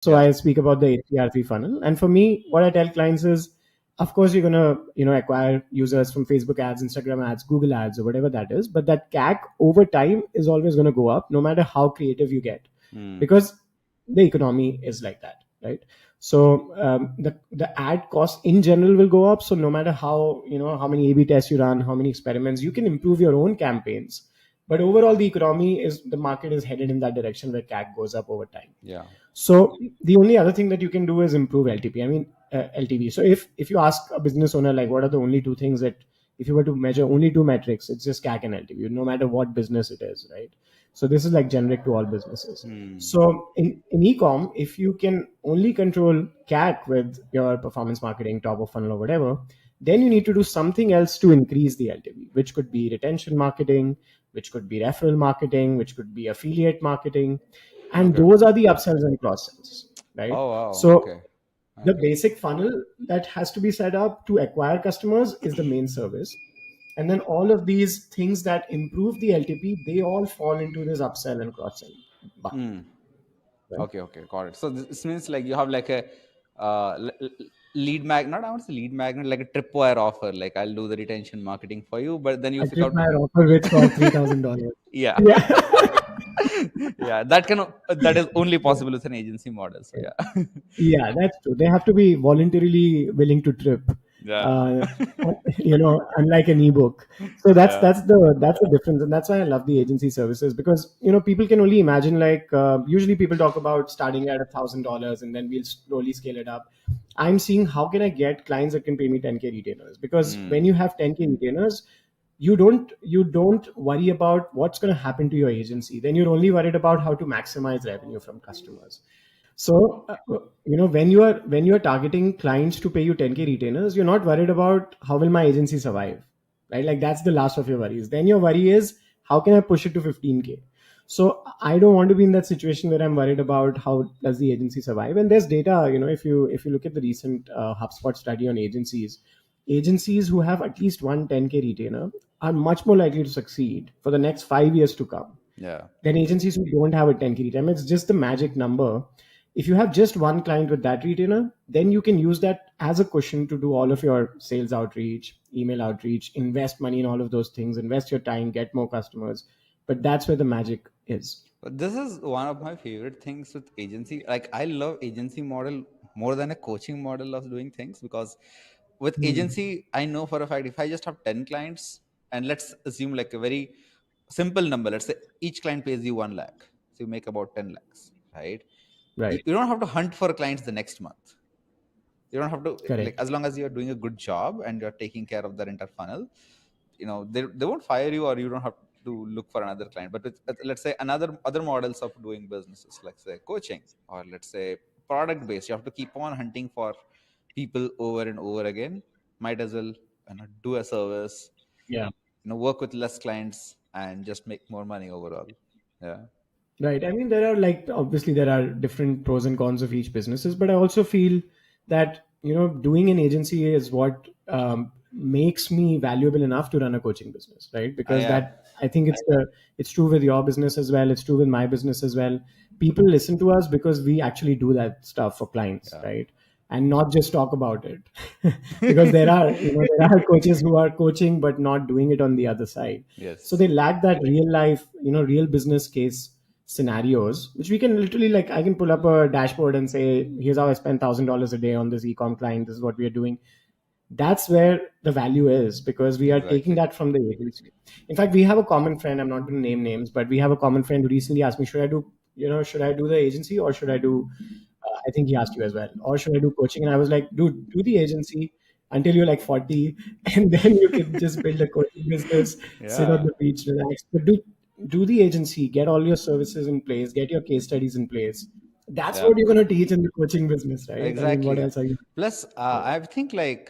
So I speak about the ATR3 funnel. And for me, what I tell clients is, of course, you're gonna acquire users from Facebook ads, Instagram ads, Google ads, or whatever that is. But that CAC over time is always gonna go up, no matter how creative you get, because the economy is like that, right? So the ad cost in general will go up. So no matter how many A/B tests you run, how many experiments, you can improve your own campaigns. But overall, the market is headed in that direction where CAC goes up over time. Yeah. So the only other thing that you can do is improve LTP. I mean, LTV. So if you ask a business owner, like, what are the only two things that, if you were to measure only two metrics, it's just CAC and LTV, no matter what business it is, right? So this is like generic to all businesses. So in e-com, if you can only control CAC with your performance marketing, top of funnel or whatever, then you need to do something else to increase the LTV, which could be retention marketing, which could be referral marketing, which could be affiliate marketing. And those are the upsells and cross sells, right? Oh, wow. So Okay. the basic funnel that has to be set up to acquire customers is the main service. And then all of these things that improve the LTP, they all fall into this upsell and cross sell bucket. Right? Okay, got it. So this means like you have like a lead magnet, not I want to say lead magnet, like a tripwire offer. Like, I'll do the retention marketing for you, but then you A figure out, tripwire offer which costs $3,000. yeah, Yeah. yeah, that is only possible with an agency model. So yeah, Yeah, that's true. They have to be voluntarily willing to trip. yeah, Uh, Unlike an ebook. So that's yeah, that's the difference, and that's why I love the agency services, because people can only imagine, like, usually people talk about starting at $1,000 and then we'll slowly scale it up. I'm seeing how can I get clients that can pay me 10K retainers, because when you have 10K retainers, you don't worry about what's going to happen to your agency. Then you're only worried about how to maximize revenue from customers. So when you are targeting clients to pay you 10K retainers, you're not worried about how will my agency survive, right? Like, that's the last of your worries. Then your worry is, how can I push it to 15K? So I don't want to be in that situation where I'm worried about how does the agency survive. And there's data, if you look at the recent HubSpot study on agencies who have at least one 10K retainer are much more likely to succeed for the next 5 years to come yeah. than agencies who don't have a 10K retainer. It's just the magic number. If you have just one client with that retainer, then you can use that as a cushion to do all of your sales outreach, email outreach, invest money in all of those things, invest your time, get more customers. But that's where the magic is. But this is one of my favorite things with agency. Like, I love agency model more than a coaching model of doing things, because with Hmm. agency, I know for a fact if I just have 10 clients, and let's assume like a very simple number, let's say each client pays you 1 lakh. So you make about 10 lakhs, right? Right. You don't have to hunt for clients the next month. You don't have to, like, Correct. as long as you're doing a good job and you're taking care of their entire funnel, they won't fire you, or you don't have to look for another client. But with, let's say, other models of doing businesses, like say coaching, or let's say product based, you have to keep on hunting for people over and over again. Might as well do a service, Yeah. work with less clients and just make more money overall. Yeah. Right. I mean, obviously there are different pros and cons of each businesses, but I also feel that, doing an agency is what makes me valuable enough to run a coaching business, right? Because Yeah. that, I think it's true with your business as well. It's true with my business as well. People listen to us because we actually do that stuff for clients, Yeah. right? And not just talk about it. Because there are coaches who are coaching but not doing it on the other side. So Yes. they lack that real life, real business case scenarios, which we can literally, like, I can pull up a dashboard and say, here's how I spend $1,000 a day on this ecom client. This is what we are doing. That's where the value is, because we are taking Exactly. that from the agency. In fact, we have a common friend. I'm not going to name names, but we have a common friend who recently asked me, should I do the agency, or should I do, I think he asked you as well, or should I do coaching? And I was like, dude, do the agency until you're like 40, and then you can just build a coaching business, sit on Yeah. the beach, relax. But do the agency, get all your services in place, get your case studies in place. That's Yeah. what you're going to teach in the coaching business, right? I mean, what Exactly. else are you? Plus, Yeah. I think like